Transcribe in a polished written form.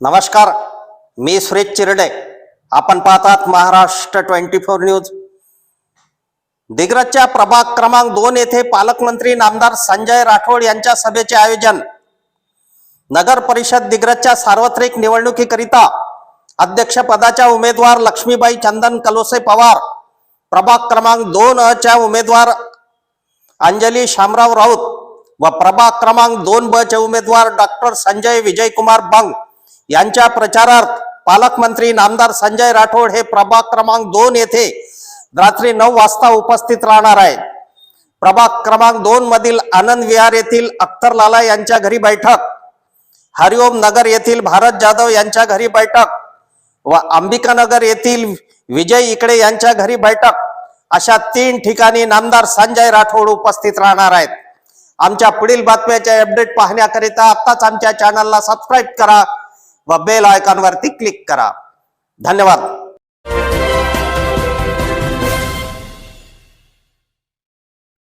नमस्कार, मी सुरेश चिरडे. आपण पाहतात महाराष्ट्र 24 न्यूज. दिग्रजच्या प्रभाग क्रमांक 2 येथे पालकमंत्री नामदार संजय राठोड यांच्या सभेचे आयोजन. नगर परिषद दिग्रजच्या सार्वत्रिक निवडणुकीकरिता अध्यक्षपदाच्या उमेदवार लक्ष्मीबाई चंदन कलोसे पवार, प्रभाग क्रमांक 2 च्या उमेदवार अंजली शामराव राऊत व प्रभाग क्रमांक 2 चे उमेदवार डॉक्टर संजय विजयकुमार बंग यांच्या प्रचारार्थ पालकमंत्री नामदार संजय राठोड हे प्रभाग क्रमांक 2 येथे रात्री 9 वाजता उपस्थित राहणार आहे. प्रभाग क्रमांक 2 मधील आनंद विहार येथील अख्तर लाला यांच्या घरी बैठक, हरिओम नगर येथील भारत जाधव यांच्या घरी बैठक व अंबिकानगर येथील विजय इकडे यांच्या घरी बैठक अशा 3 ठिकाणी नामदार संजय राठोड उपस्थित राहणार आहेत. आमच्या पुढील बातम्याचे अपडेट पाहण्याकरिता आताच आमच्या चॅनलला सबस्क्राईब करा व बेल आयकॉन वरती क्लिक करा. धन्यवाद.